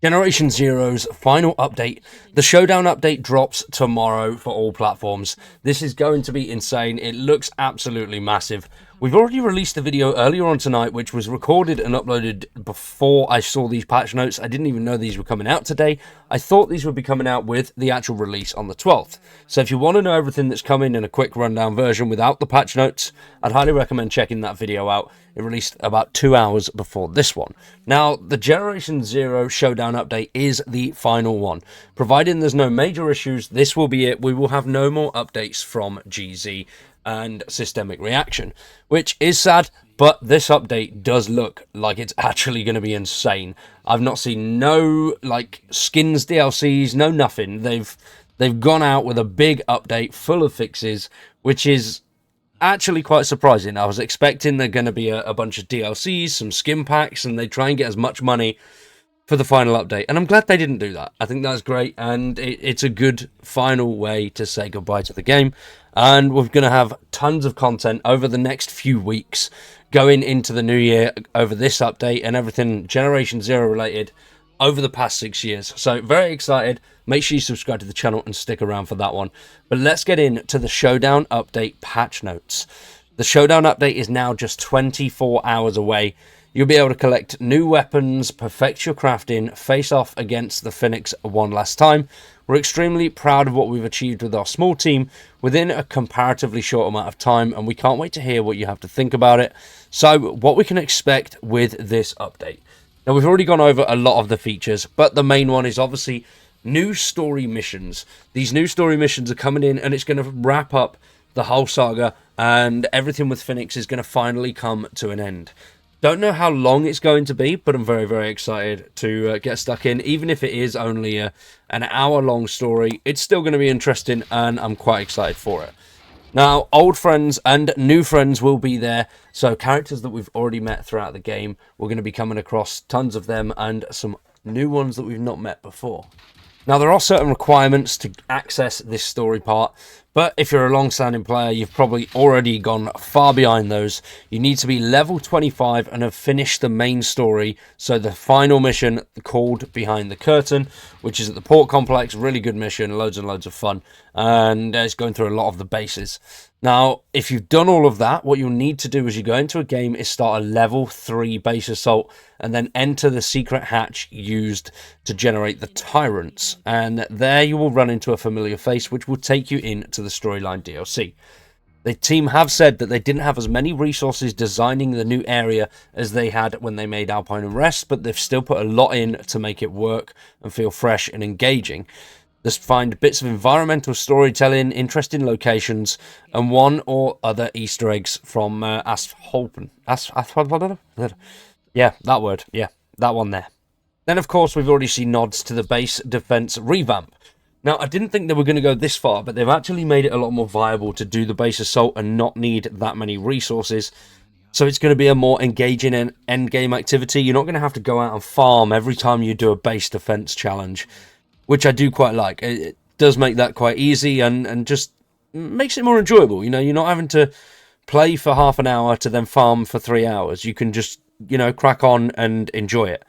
Generation Zero's final update. The Showdown update drops tomorrow for all platforms. This is going to be insane. It looks absolutely massive. We've already released a video earlier on tonight, which was recorded and uploaded before I saw these patch notes. I didn't even know these were coming out today. I thought these would be coming out with the actual release on the 12th. So if you want to know everything that's coming in a quick rundown version without the patch notes, I'd highly recommend checking that video out. It released about 2 hours before this one. Now, the Generation Zero Showdown update is the final one. Providing there's no major issues, this will be it. We will have no more updates from GZ and Systemic Reaction, which is sad, but this update does look like it's actually going to be insane. I've not seen no skins DLCs, no nothing. They've gone out with a big update full of fixes, which is actually quite surprising. I was expecting they're going to be a bunch of DLCs, some skin packs, and they try and get as much money for the final update. And I'm glad they didn't do that. I think that's great, and it's a good final way to say goodbye to the game. And we're going to have tons of content over the next few weeks going into the new year over this update and everything Generation Zero related over the past 6 years. So very excited. Make sure you subscribe to the channel and stick around for that one. But let's get into the Showdown update patch notes. The Showdown update is now just 24 hours away. You'll be able to collect new weapons, perfect your crafting, face off against the Phoenix one last time. We're extremely proud of what we've achieved with our small team within a comparatively short amount of time, and we can't wait to hear what you have to think about it. So, what we can expect with this update. Now, we've already gone over a lot of the features, but the main one is obviously new story missions. These new story missions are coming in, and it's going to wrap up the whole saga, and everything with Phoenix is going to finally come to an end. Don't know how long it's going to be, but I'm very, very excited to get stuck in. Even if it is only an hour-long story, it's still going to be interesting, and I'm quite excited for it. Now, old friends and new friends will be there, so characters that we've already met throughout the game, we're going to be coming across tons of them, and some new ones that we've not met before. Now, there are certain requirements to access this story part, but if you're a long-standing player, you've probably already gone far behind those. You need to be level 25 and have finished the main story, so the final mission called Behind the Curtain, which is at the port complex, really good mission, loads and loads of fun, and it's going through a lot of the bases. Now, if you've done all of that, what you'll need to do as you go into a game is start a level 3 base assault and then enter the secret hatch used to generate the tyrants. And there you will run into a familiar face, which will take you into the storyline DLC. The team have said that they didn't have as many resources designing the new area as they had when they made Alpine and Rest, but they've still put a lot in to make it work and feel fresh and engaging. Just find bits of environmental storytelling, interesting locations, and one or other Easter eggs from Asphalt. Yeah, that word. Yeah, that one there. Then, of course, we've already seen nods to the base defense revamp. Now, I didn't think they were going to go this far, but they've actually made it a lot more viable to do the base assault and not need that many resources. So it's going to be a more engaging and end-game activity. You're not going to have to go out and farm every time you do a base defense challenge, which I do quite like. It does make that quite easy and just makes it more enjoyable. You know, you're not having to play for half an hour to then farm for 3 hours. You can just, crack on and enjoy it.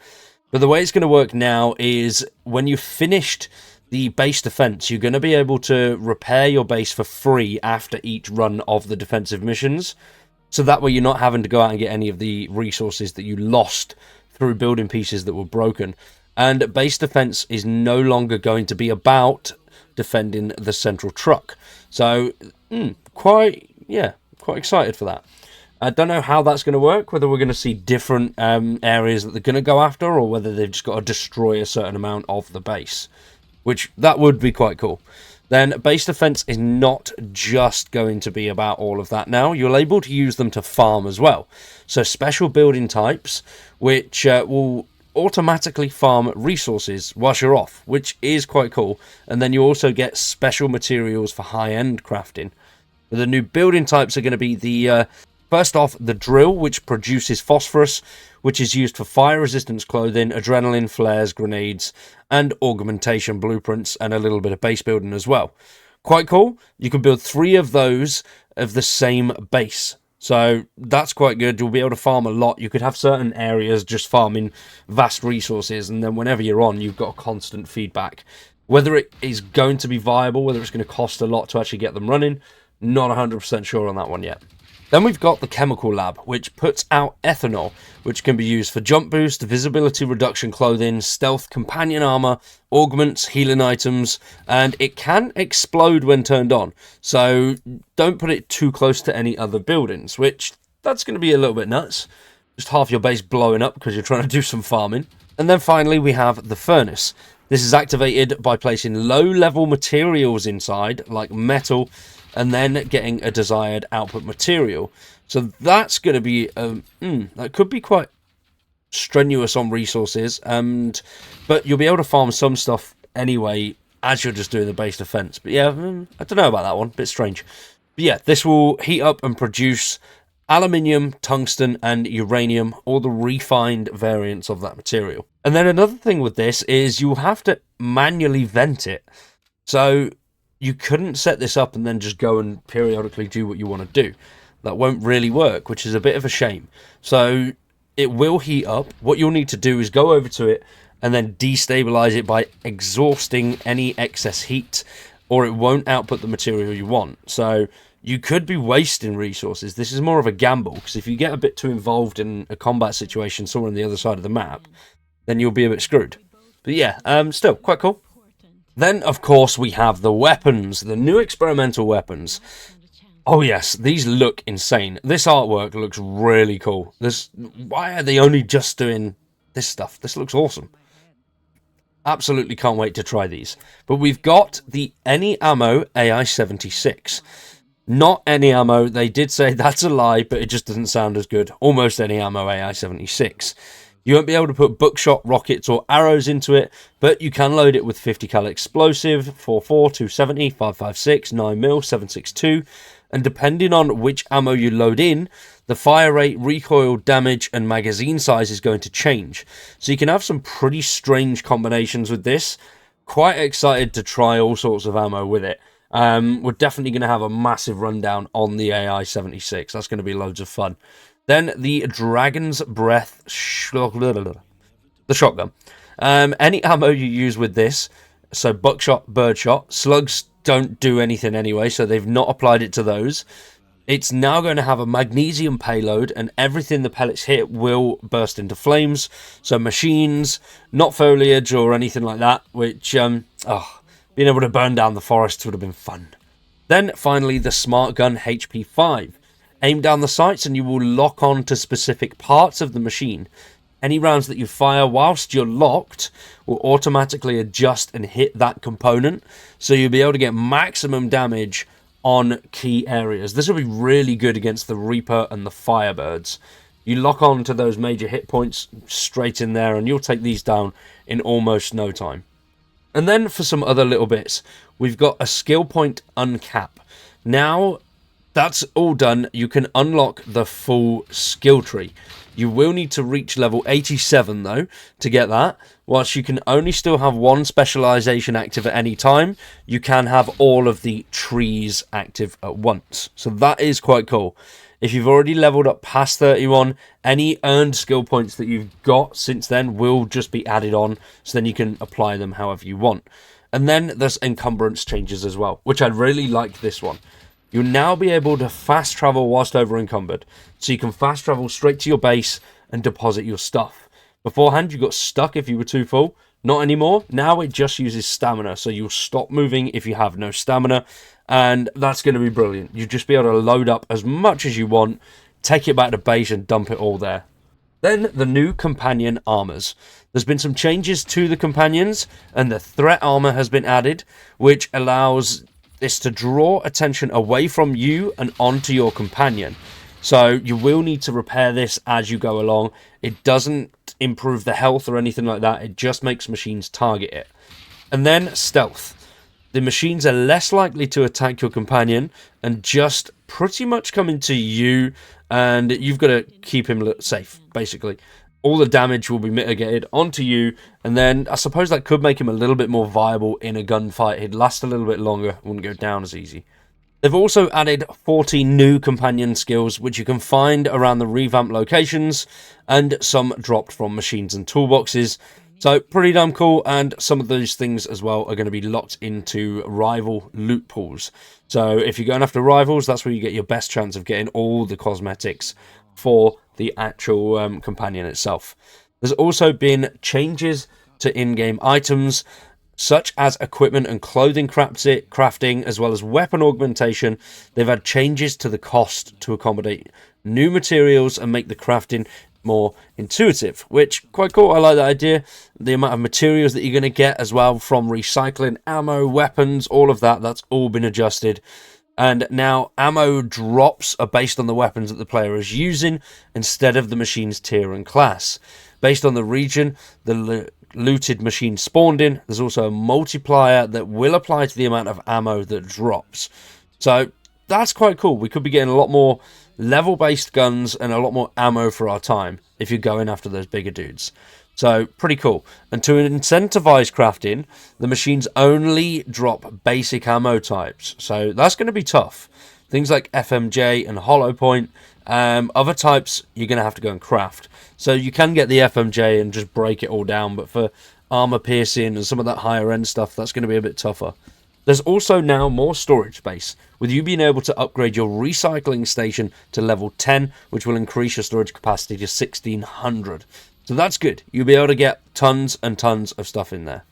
But the way it's going to work now is when you've finished the base defense, you're going to be able to repair your base for free after each run of the defensive missions. So that way you're not having to go out and get any of the resources that you lost through building pieces that were broken. And base defense is no longer going to be about defending the central truck. So, quite excited for that. I don't know how that's going to work, whether we're going to see different areas that they're going to go after, or whether they've just got to destroy a certain amount of the base, which that would be quite cool. Then base defense is not just going to be about all of that now. You're able to use them to farm as well. So special building types, which will automatically farm resources whilst you're off, which is quite cool. And then you also get special materials for high-end crafting. The new building types are going to be the first off, the drill, which produces phosphorus, which is used for fire resistance clothing, adrenaline, flares, grenades, and augmentation blueprints, and a little bit of base building as well. Quite cool. You can build 3 of those of the same base. So that's quite good. You'll be able to farm a lot. You could have certain areas just farming vast resources, and then whenever you're on, you've got a constant feedback. Whether it is going to be viable, whether it's going to cost a lot to actually get them running, not 100% sure on that one yet. Then we've got the chemical lab, which puts out ethanol, which can be used for jump boost, visibility reduction clothing, stealth companion armor, augments, healing items, and it can explode when turned on. So don't put it too close to any other buildings, which that's going to be a little bit nuts. Just half your base blowing up because you're trying to do some farming. And then finally we have the furnace. This is activated by placing low-level materials inside, like metal, and then getting a desired output material. So that's going to be, that could be quite strenuous on resources, but you'll be able to farm some stuff anyway as you're just doing the base defense. But yeah, I don't know about that one, bit strange. But yeah, this will heat up and produce aluminium, tungsten, and uranium, all the refined variants of that material. And then another thing with this is you'll have to manually vent it. So you couldn't set this up and then just go and periodically do what you want to do. That won't really work, which is a bit of a shame. So it will heat up. What you'll need to do is go over to it and then destabilize it by exhausting any excess heat, or it won't output the material you want. So you could be wasting resources. This is more of a gamble, because if you get a bit too involved in a combat situation somewhere on the other side of the map, then you'll be a bit screwed. But yeah, still quite cool. Then, of course, we have the weapons, the new experimental weapons. Oh yes, these look insane. This artwork looks really cool. Why are they only just doing this stuff? This looks awesome. Absolutely can't wait to try these. But we've got the Any Ammo AI-76. Not Any Ammo. They did say that's a lie, but it just doesn't sound as good. Almost Any Ammo AI-76. You won't be able to put buckshot, rockets, or arrows into it, but you can load it with 50 cal explosive, 4.4, 270, 5.56, 9mm, 7.62, and depending on which ammo you load in, the fire rate, recoil, damage, and magazine size is going to change. So you can have some pretty strange combinations with this. Quite excited to try all sorts of ammo with it. We're definitely going to have a massive rundown on the AI-76. That's going to be loads of fun. Then the Dragon's Breath, the shotgun. Any ammo you use with this, so buckshot, birdshot, slugs don't do anything anyway, so they've not applied it to those. It's now going to have a magnesium payload, and everything the pellets hit will burst into flames. So machines, not foliage or anything like that, which, being able to burn down the forests would have been fun. Then finally the Smart Gun HP5. Aim down the sights and you will lock on to specific parts of the machine. Any rounds that you fire whilst you're locked will automatically adjust and hit that component, so you'll be able to get maximum damage on key areas. This will be really good against the Reaper and the Firebirds. You lock on to those major hit points straight in there and you'll take these down in almost no time. And then for some other little bits, we've got a skill point uncap. Now that's all done, you can unlock the full skill tree. You will need to reach level 87 though to get that. Whilst you can only still have one specialization active at any time, you can have all of the trees active at once. So that is quite cool. If you've already leveled up past 31, any earned skill points that you've got since then will just be added on, so then you can apply them however you want. And then there's encumbrance changes as well, which I really like this one. You'll now be able to fast travel whilst over encumbered. So you can fast travel straight to your base and deposit your stuff. Beforehand, you got stuck if you were too full. Not anymore. Now it just uses stamina. So you'll stop moving if you have no stamina. And that's going to be brilliant. You'll just be able to load up as much as you want, take it back to base and dump it all there. Then the new companion armors. There's been some changes to the companions and the threat armor has been added, which allows this to draw attention away from you and onto your companion. So you will need to repair this as you go along. It doesn't improve the health or anything like that. It just makes machines target it. And then stealth. The machines are less likely to attack your companion and just pretty much come into you, and you've got to keep him safe, basically. All the damage will be mitigated onto you, and then I suppose that could make him a little bit more viable in a gunfight. He'd last a little bit longer, wouldn't go down as easy. They've also added 40 new companion skills, which you can find around the revamped locations, and some dropped from machines and toolboxes. So pretty damn cool, and some of those things as well are going to be locked into rival loot pools. So if you're going after rivals, that's where you get your best chance of getting all the cosmetics for the actual companion itself. There's also been changes to in-game items, such as equipment and clothing crafting, as well as weapon augmentation. They've had changes to the cost to accommodate new materials and make the crafting more intuitive, which quite cool. I like that idea. The amount of materials that you're going to get as well from recycling, ammo, weapons, all of that, that's all been adjusted. And now ammo drops are based on the weapons that the player is using instead of the machine's tier and class. Based on the region the looted machine spawned in, there's also a multiplier that will apply to the amount of ammo that drops. So that's quite cool. We could be getting a lot more level-based guns and a lot more ammo for our time if you're going after those bigger dudes. So pretty cool. And to incentivize crafting, the machines only drop basic ammo types. So that's going to be tough. Things like FMJ and hollow point. Other types you're going to have to go and craft. So you can get the FMJ and just break it all down, but for armor piercing and some of that higher end stuff, that's going to be a bit tougher. There's also now more storage space, with you being able to upgrade your recycling station to level 10, which will increase your storage capacity to 1600. So that's good. You'll be able to get tons and tons of stuff in there.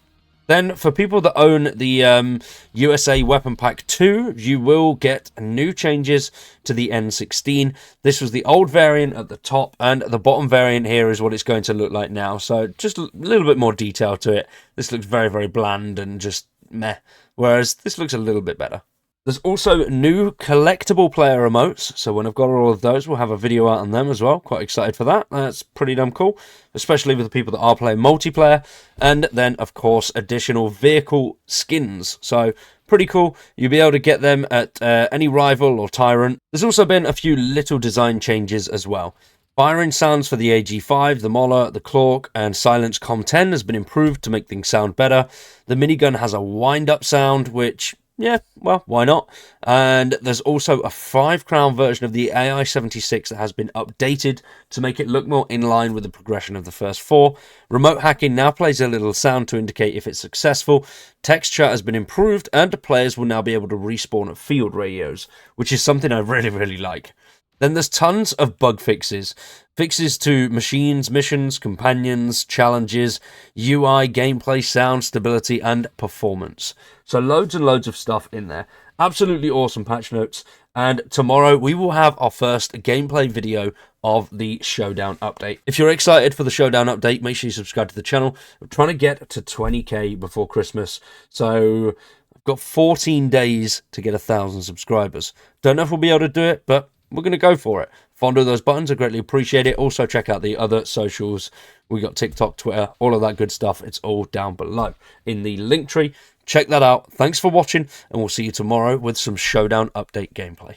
Then, for people that own the USA Weapon Pack 2, you will get new changes to the N16. This was the old variant at the top, and the bottom variant here is what it's going to look like now. So, just a little bit more detail to it. This looks very, very bland and just meh, whereas this looks a little bit better. There's also new collectible player emotes, so when I've got all of those, we'll have a video out on them as well. Quite excited for that. That's pretty damn cool, especially with the people that are playing multiplayer. And then, of course, additional vehicle skins. So, pretty cool. You'll be able to get them at any rival or tyrant. There's also been a few little design changes as well. Firing sounds for the AG5, the Moller, the Clork, and Silence Com10 has been improved to make things sound better. The minigun has a wind-up sound, which, yeah, well, why not? And there's also a 5-crown version of the AI-76 that has been updated to make it look more in line with the progression of the first 4. Remote hacking now plays a little sound to indicate if it's successful. Texture has been improved, and players will now be able to respawn at field radios, which is something I really, really like. Then there's tons of bug fixes. Fixes to machines, missions, companions, challenges, UI, gameplay, sound, stability, and performance. So loads and loads of stuff in there. Absolutely awesome patch notes. And tomorrow we will have our first gameplay video of the Showdown update. If you're excited for the Showdown update, make sure you subscribe to the channel. We're trying to get to 20k before Christmas. So I've got 14 days to get 1,000 subscribers. Don't know if we'll be able to do it, but we're going to go for it. Fondle those buttons, I greatly appreciate it. Also, check out the other socials. We got TikTok, Twitter, all of that good stuff. It's all down below in the link tree. Check that out. Thanks for watching, and we'll see you tomorrow with some Showdown update gameplay.